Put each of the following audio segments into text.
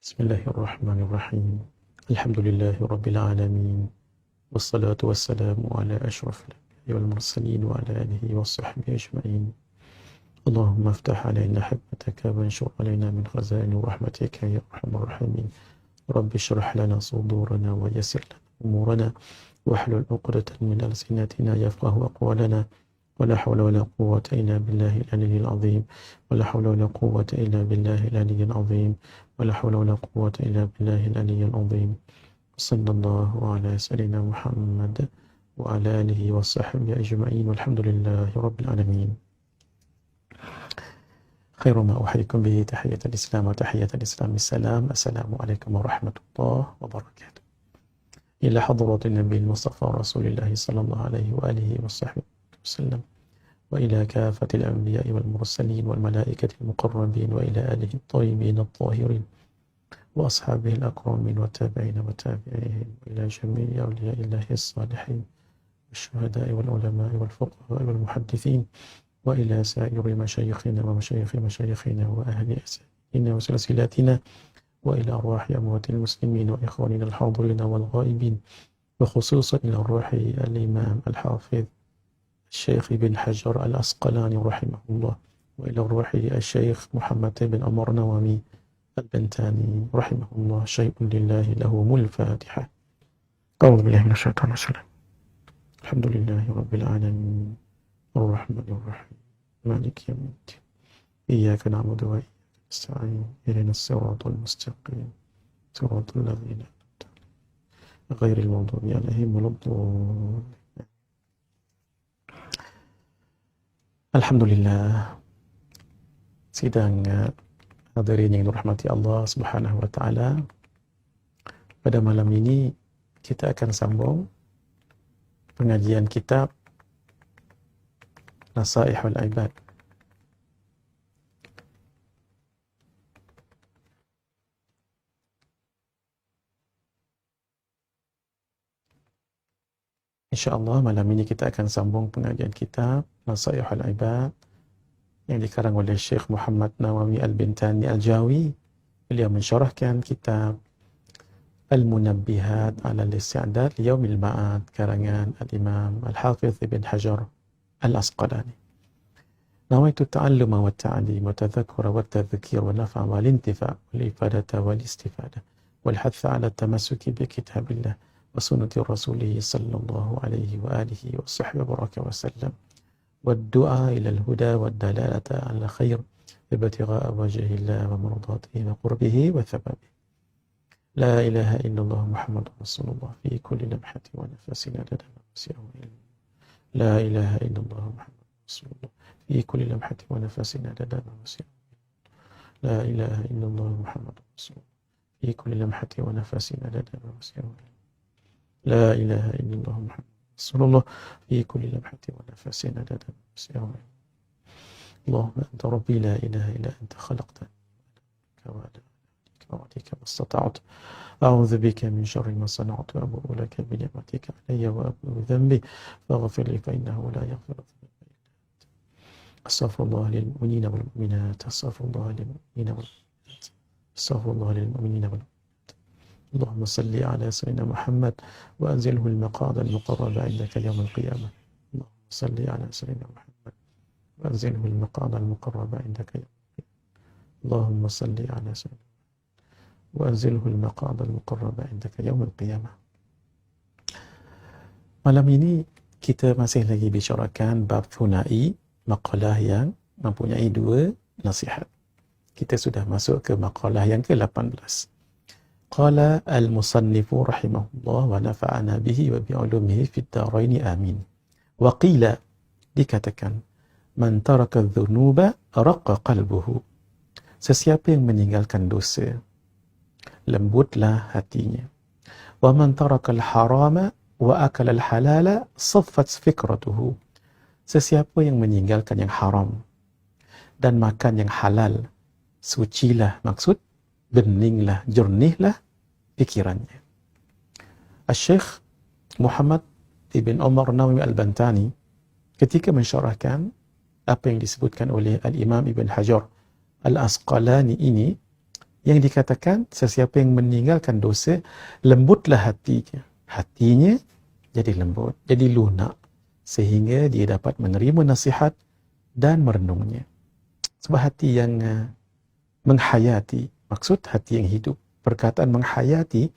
Bismillahirrahmanirrahim. Alhamdulillahi Rabbil Alamin. Wassalatu wassalamu ala ashrafil anbiya'i wal mursalin wa ala alihi wa sahbihi ajma'in. Allahumma aftah alaina hikmataka wa anshur alaina min khazaini rahmatika ya arhamar rahimin. Rabbi shrah lana sudurana wa yassir lana umurana wahlul 'uqdatan min alsinatina yafqahu aqwalana. ولا حول ولا قوة إلا بالله العلي العظيم ولا حول ولا قوة إلا بالله العلي العظيم ولا حول ولا قوة إلا بالله العلي العظيم صلى الله على سيدنا محمد وعلى آله وصحبه أجمعين والحمد لله رب العالمين. خير ما أحييكم به تحية الإسلام وتحية الإسلام السلام. السلام عليكم ورحمة الله وبركاته. إلى حضرة النبي المصطفى رسول الله صلى الله عليه وآله وصحبه وسلم وإلى كافة الأنبياء والمرسلين والملائكة المقربين وإلى آله الطيبين الطاهرين وأصحابه الأكرمين والتابعين وتابعيهم وإلى جميع أولياء الله الصالحين والشهداء والعلماء والفقهاء والمحدثين وإلى سائر مشايخنا ومشايخ مشايخنا وأهل أساتذتنا وسلسلاتنا وإلى أرواح أموات المسلمين وإخواننا الحاضرين والغائبين وخصوصا إلى أرواح الإمام الحافظ الشيخ ابن حجر الأسقلاني رحمه الله وإلى روح الشيخ محمد بن عمر نووي البنتاني رحمه الله. شيء لله لهم الفاتحة. أعوذ بالله من الشيطان الرجيم. الحمد لله رب العالمين الرحمن الرحيم مالك يوم الدين إياك نعبد وإياك نستعين اهدنا الصراط المستقيم صراط الذين أنعمت عليهم غير المغضوب عليهم ولا الضالين. Alhamdulillah, sidang hadirin yang dirahmati Allah Subhanahu wa taala. Pada malam ini kita akan sambung pengajian kitab Nasaihul Ibad. InsyaAllah malam ini kita akan sambung pengajian kitab Nasaihul Ibad yang dikarang oleh Syekh Muhammad Nawawi Al-Bintani Al-Jawi. Beliau mensyarahkan kitab Al-Munabbihat ala al-Isti'dad li Yaumil Ma'ad karangan Al-Imam Al-Hafiz Ibn Hajar Al-Asqalani. Nawaitu ta'alluma wa ta'alim wa tadhakkura wa tadhkir wa naf'a wal intifa' wal ifadata wal istifada wal hatha ala tamassuki bi kitabillah وسنة رسوله صلى الله عليه وآله وصحبه وبارك وسلم والدعاء إلى الهدى والدلالة على خير ابتغاء وجه الله ومرضاته وقربه وثوابه. لا إله إلا الله محمد رسول الله في كل لمحة ونفس عدد نفسه وعلمه. لا إله إلا الله محمد رسول الله في كل لمحة ونفس عدد نفسه. لا إله إلا الله محمد رسول الله في كل لمحة ونفس عدد نفسه. لا إله إلا الله محمد رسول الله في كل لمحة ونفس عدد نفسه. اللهم أنت ربي لا إله إلا أنت خلقتني وأنا عبدك وعليك ما استطعت أعوذ بك من شر ما صنعت وأبوء لك بنعمتك علي وأبوء بذنبي فاغفر لي فإنه لا يغفر الذنوب إلا أنت. أستغفر الله للمؤمنين والمؤمنات أستغفر الله للمؤمنين والمؤمنات أستغفر الله للمؤمنين والمؤمنات. اللهم صل على سيدنا محمد وأنزله المقعد المقرب عندك يوم القيامة. اللهم صل على سيدنا محمد وأنزله المقعد المقرب عندك يوم القيامة. اللهم صل على سيدنا محمد وأنزله المقعد المقرب عندك يوم القيامة. Malam ini kita masih lagi bicarakan bab thunai, maqalah yang mempunyai dua nasihat. Kita sudah masuk ke maqalah yang ke-18. Qala al-musannifu rahimahullah wa nafa'ana bihi wa bi'ulumihi fid daraini amin. Wa qila, dikatakan, man taraka adh-dhunuba raqqa qalbuhu. Sesiapa yang meninggalkan dosa, lembutlah hatinya. Wa man taraka al-harama wa akala al-halala saffat fikratuhu. Sesiapa yang meninggalkan yang haram dan makan yang halal, sucilah maksud beninglah, jernihlah pikirannya. Al-Syekh Muhammad Ibn Umar Nawawi Al-Bantani ketika mensyarahkan apa yang disebutkan oleh Al-Imam Ibn Hajar Al-Asqalani ini, yang dikatakan sesiapa yang meninggalkan dosa, lembutlah hatinya. Hatinya jadi lembut, jadi lunak, sehingga dia dapat menerima nasihat dan merenungnya. Sebab hati yang menghayati, maksud hati yang hidup. Perkataan menghayati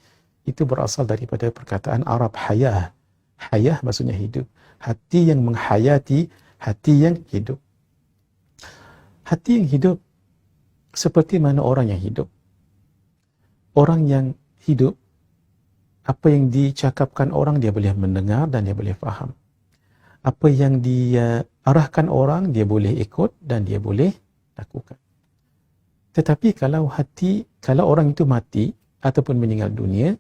itu berasal daripada perkataan Arab hayah. Hayah maksudnya hidup. Hati yang menghayati, hati yang hidup. Hati yang hidup seperti mana orang yang hidup. Orang yang hidup, apa yang dicakapkan orang dia boleh mendengar dan dia boleh faham. Apa yang diarahkan orang dia boleh ikut dan dia boleh lakukan. Tetapi kalau orang itu mati ataupun meninggal dunia,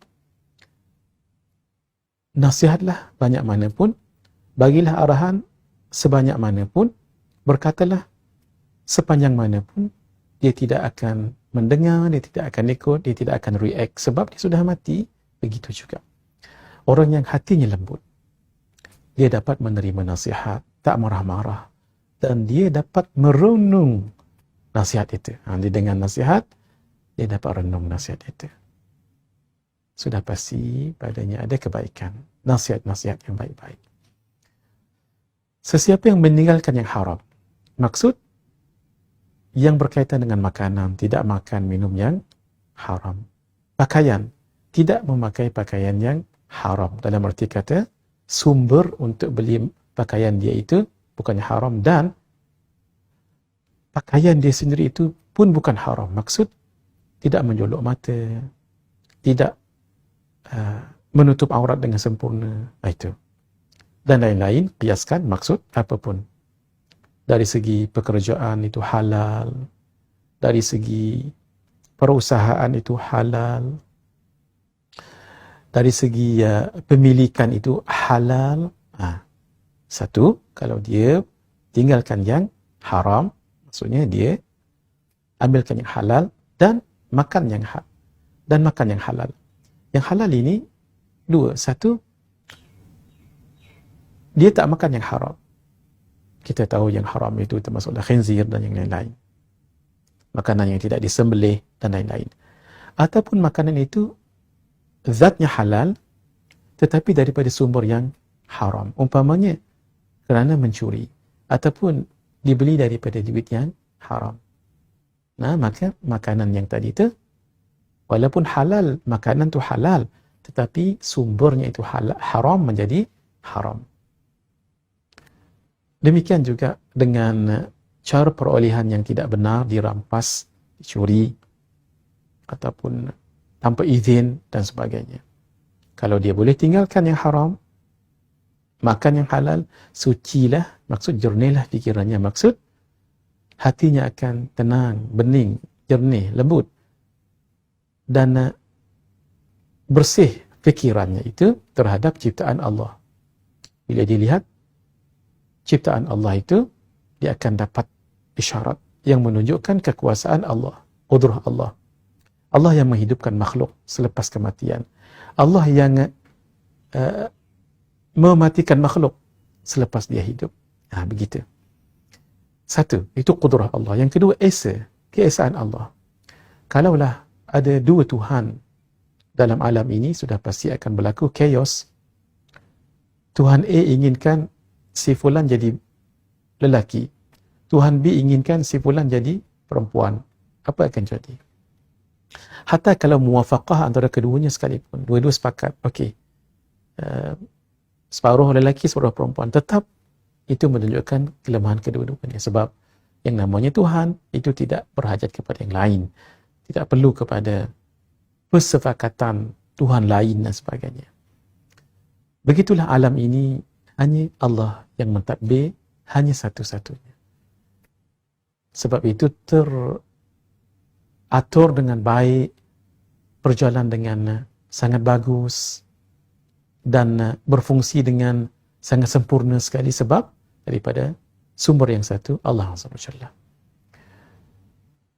nasihatlah banyak mana pun, bagilah arahan sebanyak mana pun, berkatalah sepanjang mana pun, dia tidak akan mendengar, dia tidak akan ikut, dia tidak akan react sebab dia sudah mati. Begitu juga orang yang hatinya lembut, dia dapat menerima nasihat, tak marah-marah, dan dia dapat merenung nasihat itu. Dia dengan nasihat, dia dapat renung nasihat itu. Sudah pasti padanya ada kebaikan, nasihat-nasihat yang baik-baik. Sesiapa yang meninggalkan yang haram, maksud yang berkaitan dengan makanan, tidak makan minum yang haram. Pakaian, tidak memakai pakaian yang haram. Dalam arti kata, sumber untuk beli pakaian dia itu bukannya haram, dan pakaian dia sendiri itu pun bukan haram. Maksud, tidak menjolok mata, tidak menutup aurat dengan sempurna. Itu. Dan lain-lain, kiaskan maksud apapun. Dari segi pekerjaan itu halal, dari segi perusahaan itu halal, dari segi pemilikan itu halal. Satu, kalau dia tinggalkan yang haram, maksudnya dia ambilkan yang halal dan makan yang halal. Yang halal ini dua. Satu, dia tak makan yang haram. Kita tahu yang haram itu termasuklah khinzir dan yang lain-lain. Makanan yang tidak disembelih dan lain-lain. Ataupun makanan itu zatnya halal, tetapi daripada sumber yang haram. Umpamanya kerana mencuri, ataupun dibeli daripada duit yang haram. Maka makanan yang tadi itu, walaupun halal, makanan itu halal, tetapi sumbernya itu haram menjadi haram. Demikian juga dengan cara perolehan yang tidak benar, dirampas, dicuri, ataupun tanpa izin dan sebagainya. Kalau dia boleh tinggalkan yang haram, makan yang halal, sucilah, maksud jernihlah fikirannya, maksud hatinya akan tenang, bening, jernih, lembut, dan bersih fikirannya itu terhadap ciptaan Allah. Bila dilihat ciptaan Allah itu, dia akan dapat isyarat yang menunjukkan kekuasaan Allah, qudrah Allah. Allah yang menghidupkan makhluk selepas kematian. Allah yang mematikan makhluk selepas dia hidup. Begitu. Satu, itu qudrah Allah. Yang kedua, keesaan Allah. Kalaulah ada dua Tuhan dalam alam ini, sudah pasti akan berlaku chaos. Tuhan A inginkan si fulan jadi lelaki. Tuhan B inginkan si fulan jadi perempuan. Apa akan jadi? Hatta kalau muwafaqah antara keduanya sekalipun, dua-dua sepakat, okey, separuh lelaki, separuh perempuan, tetap itu menunjukkan kelemahan kedua-duanya. Sebab yang namanya Tuhan itu tidak berhajat kepada yang lain, tidak perlu kepada persepakatan Tuhan lain dan sebagainya. Begitulah alam ini, hanya Allah yang mentadbir, hanya satu-satunya. Sebab itu atur dengan baik, berjalan dengan sangat bagus, dan berfungsi dengan sangat sempurna sekali sebab daripada sumber yang satu, Allah SWT.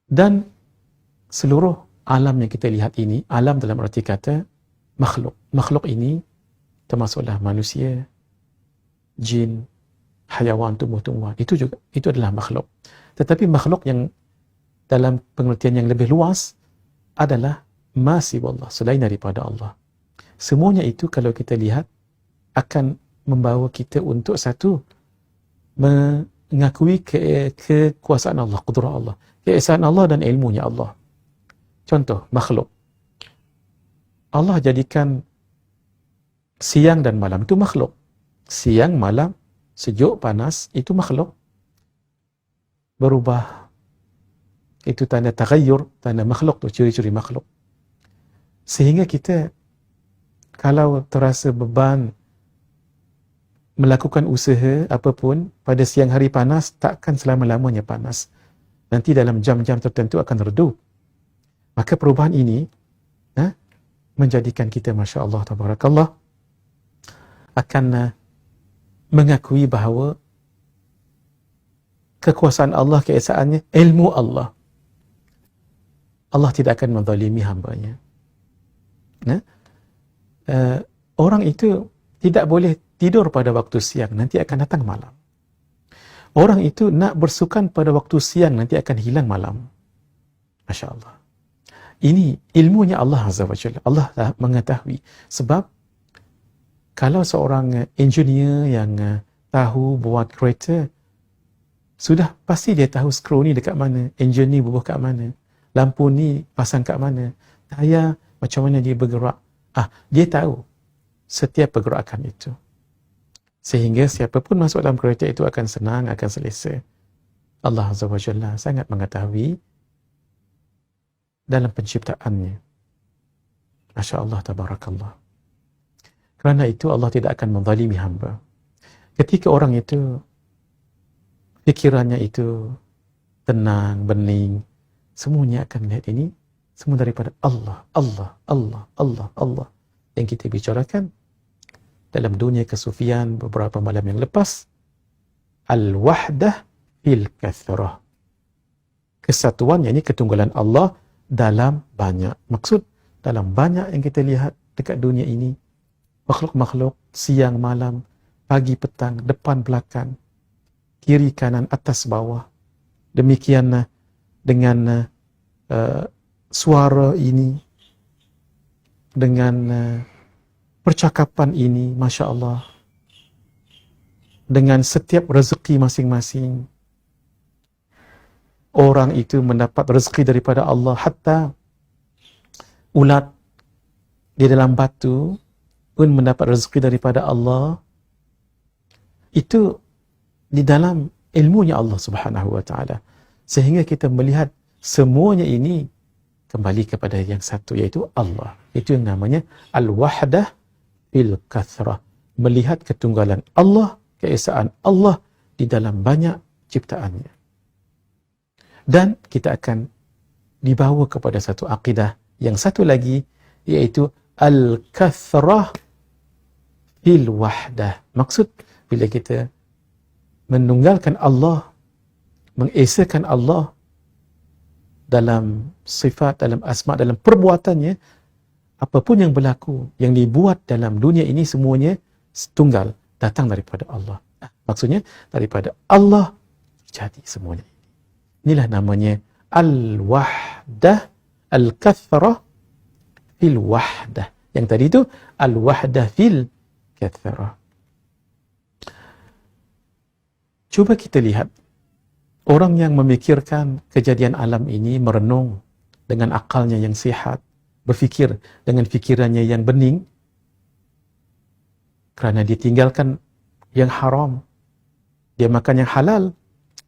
Dan seluruh alam yang kita lihat ini, alam dalam arti kata makhluk. Makhluk ini termasuklah manusia, jin, hayawan, tumbuh-tumbuhan. Itu adalah makhluk. Tetapi makhluk yang dalam pengertian yang lebih luas, adalah ma siwallah, selain daripada Allah. Semuanya itu kalau kita lihat akan membawa kita untuk satu, mengakui kekuasaan Allah, qudrah Allah, keesaan Allah dan ilmunya Allah. Contoh, makhluk. Allah jadikan siang dan malam itu makhluk. Siang, malam, sejuk, panas, itu makhluk. Berubah. Itu tanda taghayyur, tanda makhluk tu, ciri-ciri makhluk. Sehingga kita, kalau terasa beban melakukan usaha apapun, pada siang hari panas, takkan selama-lamanya panas. Nanti dalam jam-jam tertentu akan redup. Maka perubahan ini menjadikan kita, Masya Allah, Tabarakallah, akan mengakui bahawa kekuasaan Allah, keesaannya, ilmu Allah. Allah tidak akan menzalimi hambanya. Orang itu tidak boleh tidur pada waktu siang, nanti akan datang malam. Orang itu nak bersukan pada waktu siang, nanti akan hilang malam. Masya Allah. Ini ilmunya Allah Azza wa Jalla. Allah mengetahui. Sebab kalau seorang engineer yang tahu buat kereta, sudah pasti dia tahu skru ni dekat mana, enjin ni bubuh kat mana, lampu ni pasang kat mana, tayar macam mana dia bergerak. Dia tahu setiap pergerakan itu. Sehingga siapapun masuk dalam kereta itu akan senang, akan selesa. Allah Azza wa Jalla sangat mengetahui dalam penciptaannya. Masya Allah, Tabarakallah. Kerana itu Allah tidak akan menzalimi hamba. Ketika orang itu fikirannya itu tenang, bening, semuanya akan lihat ini semua daripada Allah, Allah, Allah, Allah, Allah. Yang kita bicarakan dalam dunia kesufian beberapa malam yang lepas, al-wahdah fil kathrah. Kesatuan, yakni ketunggalan Allah dalam banyak. Maksud, dalam banyak yang kita lihat dekat dunia ini, makhluk-makhluk, siang, malam, pagi, petang, depan, belakang, kiri, kanan, atas, bawah. Demikian dengan suara ini, dengan percakapan ini, Masya Allah, dengan setiap rezeki masing-masing. Orang itu mendapat rezeki daripada Allah. Hatta ulat di dalam batu pun mendapat rezeki daripada Allah. Itu di dalam ilmunya Allah Subhanahu wa ta'ala. Sehingga kita melihat semuanya ini kembali kepada yang satu, iaitu Allah. Itu yang namanya al-wahdah fil kathrah. Melihat ketunggalan Allah, keesaan Allah di dalam banyak ciptaannya. Dan kita akan dibawa kepada satu akidah yang satu lagi, iaitu al-kathrah fil wahdah. Maksud, bila kita menunggalkan Allah, mengesakan Allah dalam sifat, dalam asma, dalam perbuatannya, apapun yang berlaku, yang dibuat dalam dunia ini, semuanya tunggal, datang daripada Allah. Maksudnya, daripada Allah terjadi semuanya. Inilah namanya al-wahdah, al-kathrah fil wahdah. Yang tadi itu al-wahdah fil kathrah. Cuba kita lihat orang yang memikirkan kejadian alam ini, merenung dengan akalnya yang sihat, berfikir dengan fikirannya yang bening, kerana dia tinggalkan yang haram, dia makan yang halal,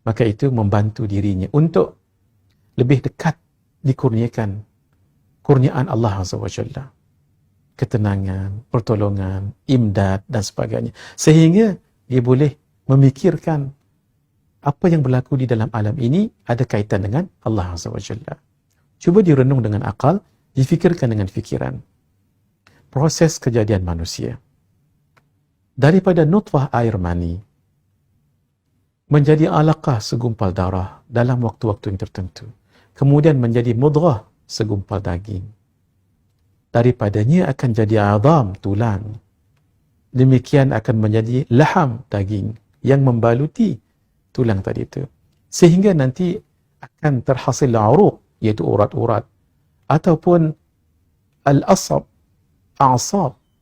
maka itu membantu dirinya untuk lebih dekat dikurniakan kurniaan Allah Azza wa Jalla. Ketenangan, pertolongan, imdad dan sebagainya. Sehingga dia boleh memikirkan apa yang berlaku di dalam alam ini ada kaitan dengan Allah Azza wa Jalla. Cuba direnung dengan akal, difikirkan dengan fikiran. Proses kejadian manusia. Daripada nutfah air mani, menjadi alaqah, segumpal darah dalam waktu-waktu yang tertentu. Kemudian menjadi mudghah, segumpal daging. Daripadanya akan jadi azam, tulang. Demikian akan menjadi laham, daging, yang membaluti tulang tadi itu. Sehingga nanti akan terhasil uruq, iaitu urat-urat. ataupun a'sab,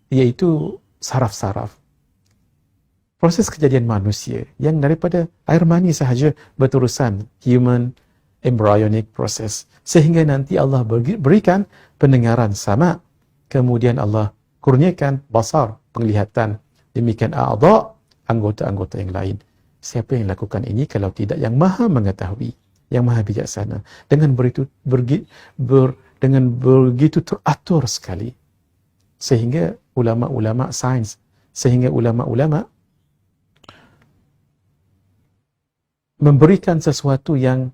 iaitu saraf-saraf. Proses kejadian manusia yang daripada air mani sahaja berterusan, human embryonic process, sehingga nanti Allah berikan pendengaran sama, kemudian Allah kurniakan basar, penglihatan, demikian a'dha, anggota-anggota yang lain. Siapa yang lakukan ini kalau tidak yang maha mengetahui, yang maha bijaksana, dengan begitu teratur sekali, sehingga ulama-ulama sains, sehingga ulama-ulama memberikan sesuatu yang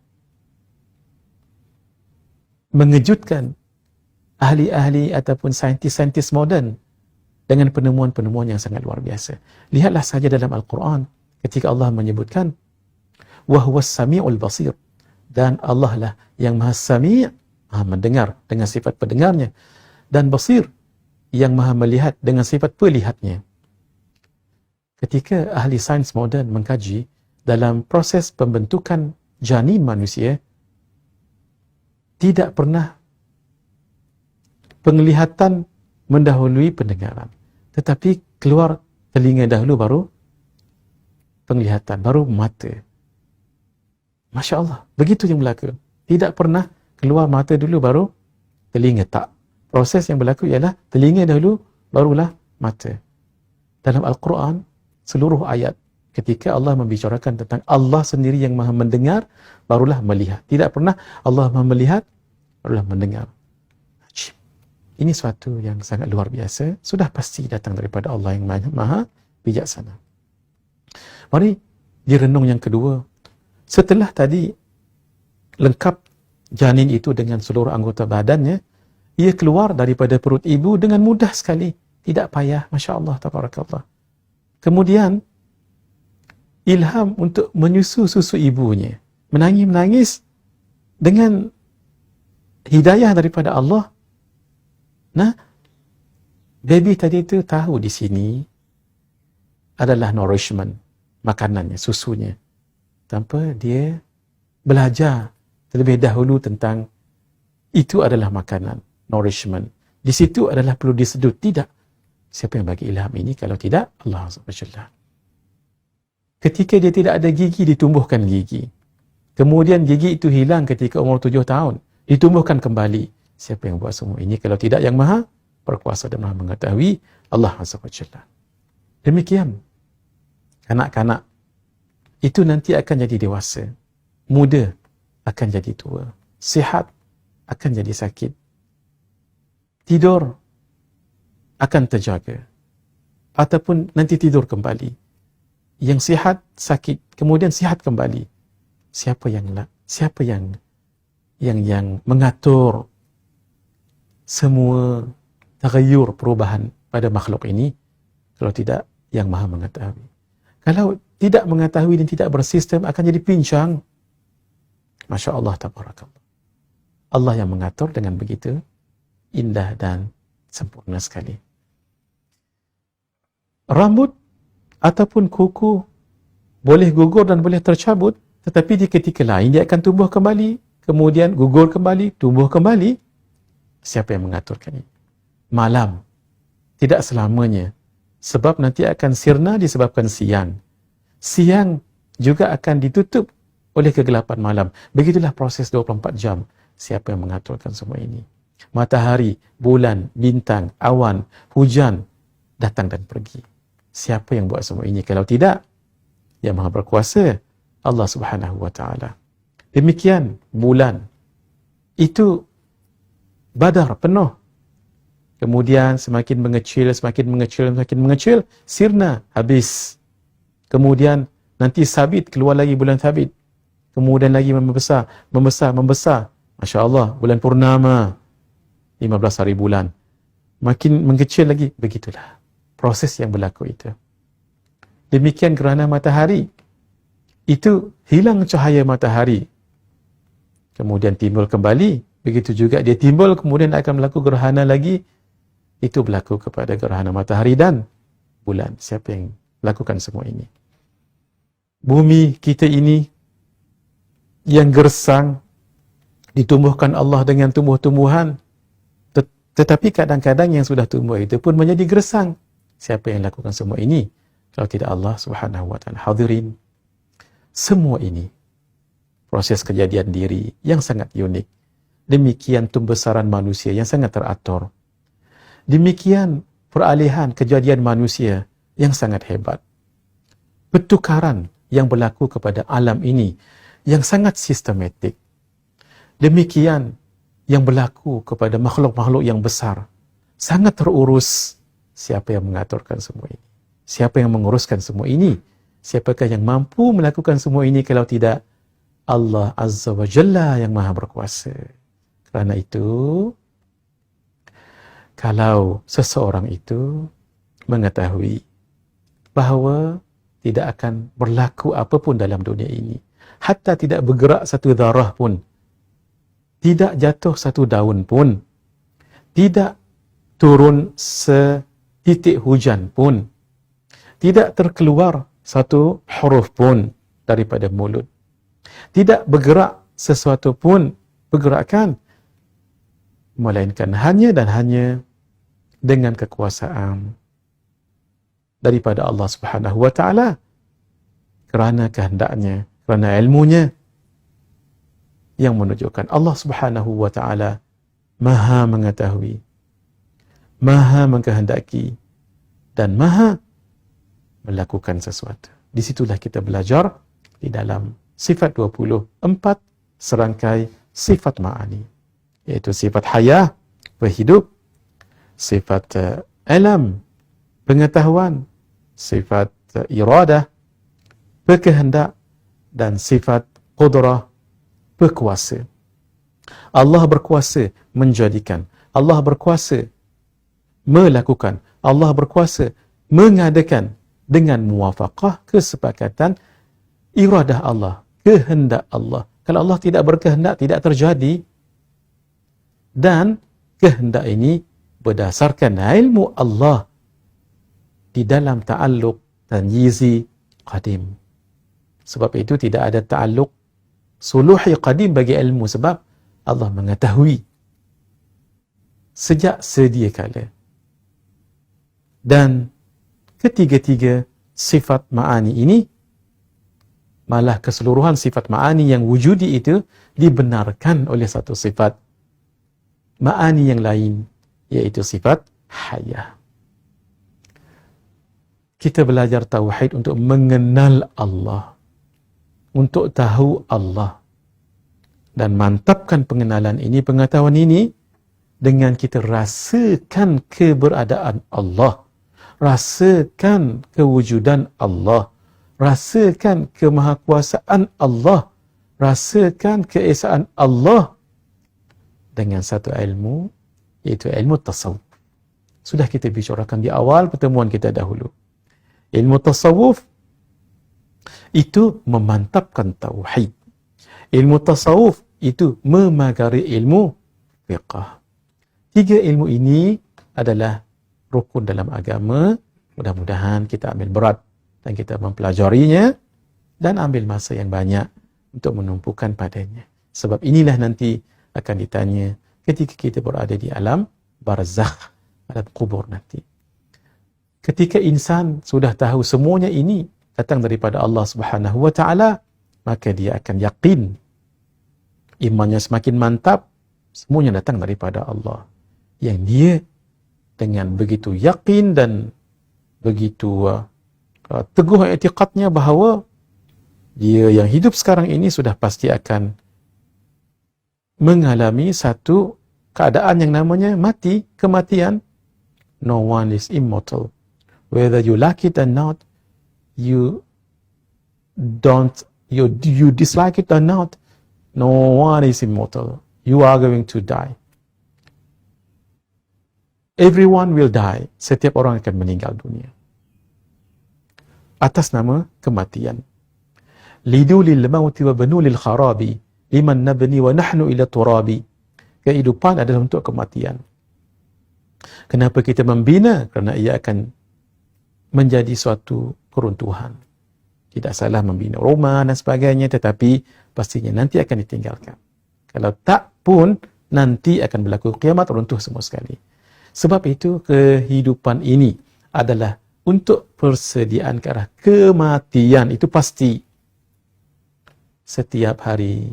mengejutkan ahli-ahli ataupun saintis-saintis moden dengan penemuan-penemuan yang sangat luar biasa. Lihatlah saja dalam Al-Quran ketika Allah menyebutkan wa huwas sami'ul basir, dan Allah lah yang maha sami', maha mendengar dengan sifat pendengarnya, dan basir, yang maha melihat dengan sifat pelihatnya. Ketika ahli sains moden mengkaji dalam proses pembentukan janin manusia, tidak pernah penglihatan mendahului pendengaran, tetapi keluar telinga dahulu, baru penglihatan, baru mata. Masya Allah, begitu yang berlaku. Tidak pernah keluar mata dulu baru telinga, tak. Proses yang berlaku ialah telinga dahulu, barulah mata. Dalam Al-Quran, seluruh ayat ketika Allah membicarakan tentang Allah sendiri yang maha mendengar, barulah melihat. Tidak pernah Allah maha melihat, barulah mendengar. Ini suatu yang sangat luar biasa, sudah pasti datang daripada Allah yang maha bijaksana. Mari direnung yang kedua. Setelah tadi lengkap janin itu dengan seluruh anggota badannya, ia keluar daripada perut ibu dengan mudah sekali, tidak payah, Masya Allah, tabarakallah. Kemudian ilham untuk menyusu susu ibunya, menangis dengan hidayah daripada Allah. Nah, baby tadi itu tahu di sini adalah nourishment, makanannya, susunya, tanpa dia belajar terlebih dahulu tentang itu adalah makanan, nourishment. Di situ adalah perlu disedut. Tidak. Siapa yang bagi ilham ini kalau tidak Allah SWT? Ketika dia tidak ada gigi, ditumbuhkan gigi. Kemudian gigi itu hilang ketika umur 7 tahun, ditumbuhkan kembali. Siapa yang buat semua ini kalau tidak yang maha berkuasa dan maha mengetahui, Allah SWT. Demikian kanak-kanak itu nanti akan jadi dewasa, muda akan jadi tua, sihat akan jadi sakit, tidur akan terjaga, ataupun nanti tidur kembali. Yang sihat sakit, kemudian sihat kembali. Siapa yang mengatur semua tagayyur, perubahan pada makhluk ini kalau tidak yang maha mengetahui? Kalau tidak mengetahui dan tidak bersistem, akan jadi pincang. Masya Allah, tabarakallah. Allah yang mengatur dengan begitu indah dan sempurna sekali. Rambut ataupun kuku boleh gugur dan boleh tercabut, tetapi di ketika lain dia akan tumbuh kembali, kemudian gugur kembali, tumbuh kembali. Siapa yang mengaturkan ini? Malam, tidak selamanya. Sebab nanti akan sirna disebabkan siang. Siang juga akan ditutup oleh kegelapan malam. Begitulah proses 24 jam. Siapa yang mengaturkan semua ini? Matahari, bulan, bintang, awan, hujan datang dan pergi. Siapa yang buat semua ini kalau tidak yang maha berkuasa, Allah Subhanahu wa ta'ala. Demikian bulan itu badar penuh, kemudian semakin mengecil, sirna, habis. Kemudian nanti sabit, keluar lagi bulan sabit, kemudian lagi membesar. Masya Allah, bulan purnama 15 hari bulan, makin mengecil lagi. Begitulah proses yang berlaku itu. Demikian gerhana matahari, itu hilang cahaya matahari, kemudian timbul kembali. Begitu juga dia timbul, kemudian akan berlaku gerhana lagi. Itu berlaku kepada gerhana matahari dan bulan. Siapa yang lakukan semua ini? Bumi kita ini yang gersang, ditumbuhkan Allah dengan tumbuh-tumbuhan, tetapi kadang-kadang yang sudah tumbuh itu pun menjadi gersang. Siapa yang lakukan semua ini kalau tidak Allah Subhanahu wa taala? Hadirin, semua ini proses kejadian diri yang sangat unik. Demikian tumbesaran manusia yang sangat teratur. Demikian peralihan kejadian manusia yang sangat hebat. Pertukaran yang berlaku kepada alam ini yang sangat sistematik. Demikian yang berlaku kepada makhluk-makhluk yang besar. Sangat terurus. Siapa yang mengaturkan semua ini? Siapa yang menguruskan semua ini? Siapakah yang mampu melakukan semua ini kalau tidak Allah Azza wa Jalla yang Maha Berkuasa? Kerana itu, kalau seseorang itu mengetahui bahawa tidak akan berlaku apapun dalam dunia ini, hatta tidak bergerak satu darah pun, tidak jatuh satu daun pun, tidak turun setitik hujan pun, tidak terkeluar satu huruf pun daripada mulut, tidak bergerak sesuatu pun pergerakan, melainkan hanya dan hanya dengan kekuasaan daripada Allah Subhanahu wa taala, kerana kehendaknya, kerana ilmunya yang menunjukkan Allah Subhanahu wa taala Maha mengetahui, Maha mengkehendaki dan Maha melakukan sesuatu. Di situlah kita belajar di dalam sifat 24 serangkai sifat ma'ani, iaitu sifat hayah, berhidup, sifat alam, pengetahuan, sifat iradah, berkehendak, dan sifat qudrah, berkuasa. Allah berkuasa menjadikan, Allah berkuasa melakukan, Allah berkuasa mengadakan dengan muwafaqah, kesepakatan iradah Allah, kehendak Allah. Kalau Allah tidak berkehendak, tidak terjadi. Dan kehendak ini berdasarkan ilmu Allah di dalam ta'alluq tanyizi qadim. Sebab itu tidak ada ta'alluq suluhi qadim bagi ilmu, sebab Allah mengetahui sejak sedia kala. Dan ketiga-tiga sifat ma'ani ini, malah keseluruhan sifat ma'ani yang wujudi itu dibenarkan oleh satu sifat ma'ani yang lain, iaitu sifat hayah. Kita belajar tauhid untuk mengenal Allah, untuk tahu Allah, dan mantapkan pengenalan ini, pengetahuan ini, dengan kita rasakan keberadaan Allah, rasakan kewujudan Allah, rasakan kemahakuasaan Allah, rasakan keesaan Allah dengan satu ilmu, iaitu ilmu tasawuf. Sudah kita bicarakan di awal pertemuan kita dahulu. Ilmu tasawuf itu memantapkan tauhid. Ilmu tasawuf itu memagari ilmu fiqh. Tiga ilmu ini adalah rukun dalam agama. Mudah-mudahan kita ambil berat dan kita mempelajarinya dan ambil masa yang banyak untuk menumpukan padanya. Sebab inilah nanti akan ditanya ketika kita berada di alam barzakh, alam kubur nanti. Ketika insan sudah tahu semuanya ini datang daripada Allah Subhanahu wa taala, maka dia akan yakin, imannya semakin mantap, semuanya datang daripada Allah. Yang dia dengan begitu yakin dan begitu teguh i'tiqadnya bahawa dia yang hidup sekarang ini sudah pasti akan mengalami satu keadaan yang namanya mati, kematian. No one is immortal. Whether you like it or not, you dislike it or not, no one is immortal. You are going to die. Everyone will die. Setiap orang akan meninggal dunia. Atas nama kematian. Lidu lil mauti wa banu lil kharabi, liman nabni wa nahnu ila turabi. Kehidupan adalah untuk kematian. Kenapa kita membina? Kerana ia akan menjadi suatu keruntuhan. Tidak salah membina rumah dan sebagainya, tetapi pastinya nanti akan ditinggalkan. Kalau tak pun, nanti akan berlaku kiamat, runtuh semua sekali. Sebab itu, kehidupan ini adalah untuk persediaan ke arah kematian. Itu pasti. Setiap hari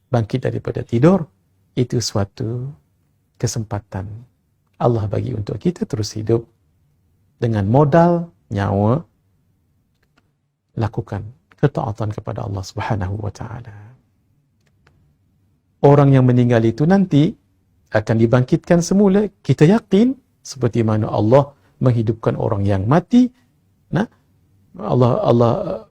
bangkit daripada tidur, itu suatu kesempatan Allah bagi untuk kita terus hidup dengan modal nyawa, lakukan ketaatan kepada Allah Subhanahu wa taala. Orang yang meninggal itu nanti akan dibangkitkan semula. Kita yakin seperti mana Allah menghidupkan orang yang mati. Nah, Allah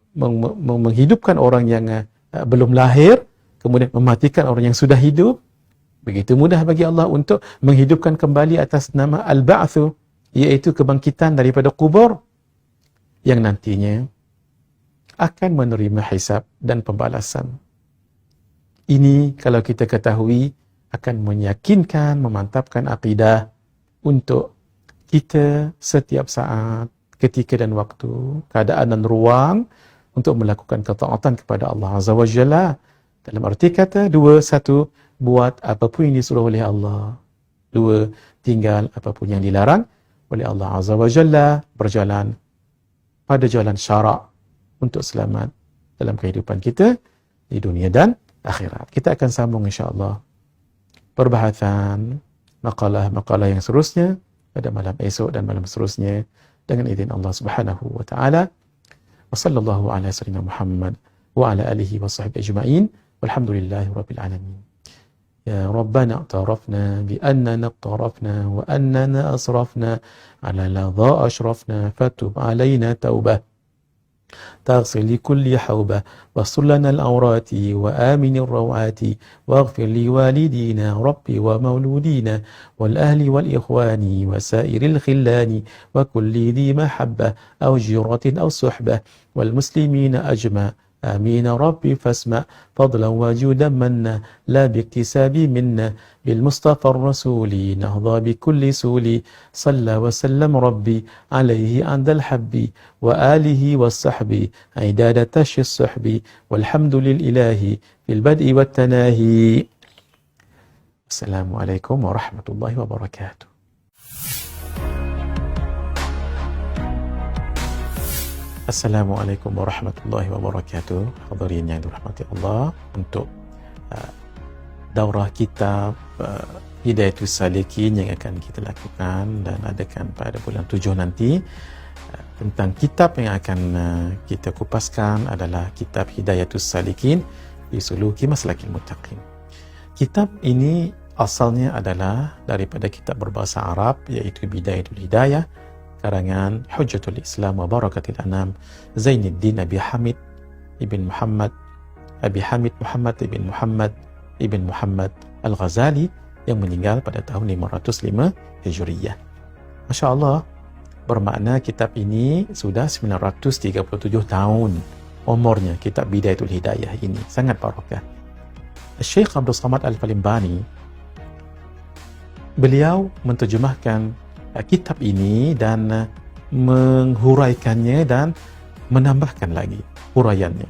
menghidupkan orang yang belum lahir, kemudian mematikan orang yang sudah hidup. Begitu mudah bagi Allah untuk menghidupkan kembali atas nama Al-Ba'thu, iaitu kebangkitan daripada kubur, yang nantinya akan menerima hisab dan pembalasan. Ini kalau kita ketahui akan meyakinkan, memantapkan akidah untuk kita setiap saat, ketika dan waktu, keadaan dan ruang untuk melakukan ketaatan kepada Allah Azza wa Jalla. Dalam arti kata, 2, 1, buat apapun yang disuruh oleh Allah. 2, tinggal apapun yang dilarang oleh Allah Azza wa Jalla, berjalan pada jalan syarak untuk selamat dalam kehidupan kita di dunia dan akhirat. Kita akan sambung insya-Allah perbahasan makalah-makalah yang seterusnya pada malam esok dan malam seterusnya dengan izin Allah Subhanahu wa taala. Wa sallallahu ala sayyidina Muhammad wa ala alihi wa sahbihi ajma'in. Walhamdulillahi rabbil alamin. يا ربنا اعترفنا بأننا اقترفنا وأننا أسرفنا على لظى أشرفنا فتب علينا توبة تغفر لكل حوبة واستر لنا العورات وآمن الروعات واغفر لوالدينا ربي ومولودينا والأهل والإخوان وسائر الخلان وكل ذي محبة أو جيرة أو صحبة والمسلمين أجمع آمين ربي فاسمع فضلا وجودا منا لا باكتساب منا بالمصطفى الرسول نهضى بكل سولي صلى وسلم ربي عليه عند الحب وآله والصحب عداد تشي الصحب والحمد للإله في البدء والتناهي. السلام عليكم ورحمة الله وبركاته. Assalamualaikum warahmatullahi wabarakatuh. Hadirin yang dirahmati Allah, untuk daurah kitab Hidayatus Salikin yang akan kita lakukan dan adakan pada bulan 7 nanti, tentang kitab yang akan kita kupaskan adalah kitab Hidayatus Salikin fi Suluki Maslakil Muttaqin. Kitab ini asalnya adalah daripada kitab berbahasa Arab, iaitu Bidayatul Hidayah karangan Hujjatul Islam wa Barakatil Anam Zainuddin Abi Hamid ibn Muhammad ibn Muhammad Al-Ghazali yang meninggal pada tahun 505 Hijriyah. Masya Allah, bermakna kitab ini sudah 937 tahun umurnya, kitab Bidayatul Hidayah ini. Sangat barakah. Syekh Abdul Samad Al-Falimbani, beliau menterjemahkan kitab ini dan menghuraikannya dan menambahkan lagi huraiannya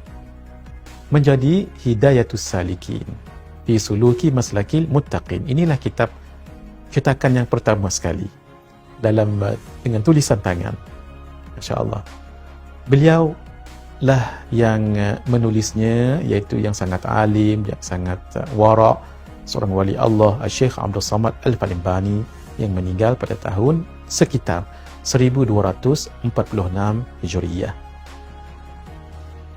menjadi Hidayatus Salikin fi Suluki Maslakil Muttaqin. Inilah kitab cetakan yang pertama sekali dalam dengan tulisan tangan. Masya-Allah. Beliau lah yang menulisnya, iaitu yang sangat alim, yang sangat wara', seorang wali Allah, Syekh Abdul Samad Al-Falimbani, yang meninggal pada tahun sekitar 1246 Hijriyah.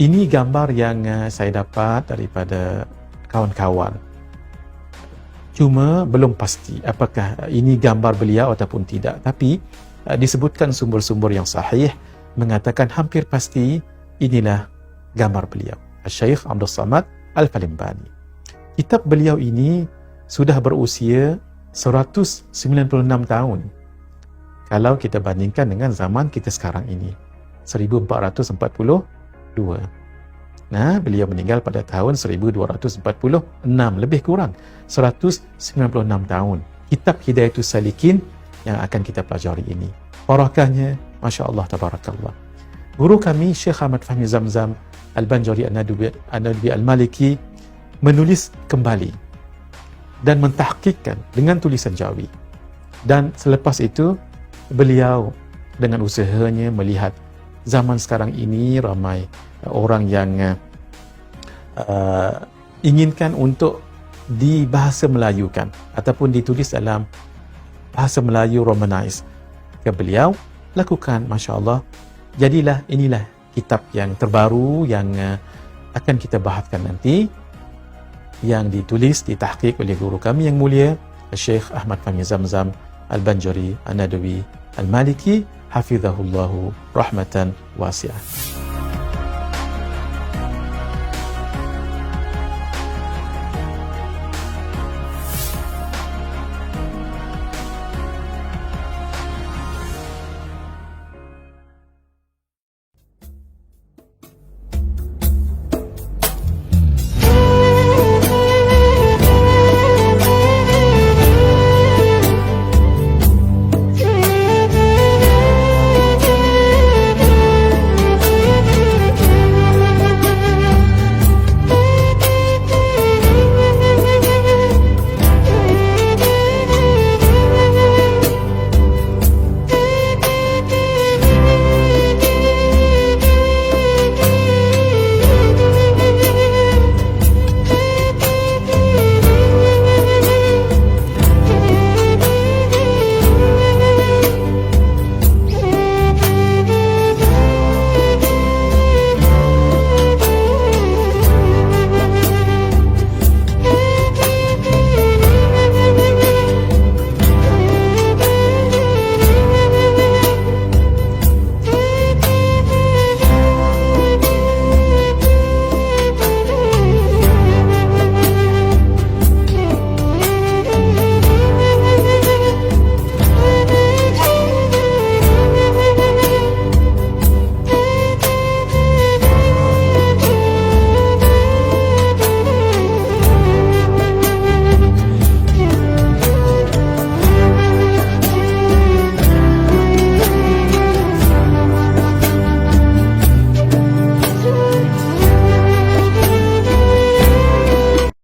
Ini gambar yang saya dapat daripada kawan-kawan. Cuma belum pasti apakah ini gambar beliau ataupun tidak. Tapi disebutkan sumber-sumber yang sahih mengatakan hampir pasti inilah gambar beliau, Syekh Abdul Samad Al-Falimbani. Kitab beliau ini sudah berusia 196 tahun kalau kita bandingkan dengan zaman kita sekarang ini, 1442. Nah, beliau meninggal pada tahun 1246, lebih kurang 196 tahun. Kitab Hidayatus Salikin yang akan kita pelajari ini, barakahnya Masya Allah, tabarakallah. Guru kami Syekh Ahmad Fahmi Zamzam Al-Banjari An-Nadubi Al-Maliki menulis kembali dan mentahqiqkan dengan tulisan Jawi. Dan selepas itu, beliau dengan usahanya melihat zaman sekarang ini ramai orang yang inginkan untuk dibahasa Melayukan ataupun ditulis dalam bahasa Melayu Romanized. Ke beliau lakukan, Masya Allah, jadilah inilah kitab yang terbaru yang akan kita bahaskan nanti, yang ditulis, ditahqiq oleh guru kami yang mulia Syekh Ahmad Fahmi Zamzam Al-Banjari An-Nadawi Al-Maliki hafizahullahu rahmatan wasi'ah.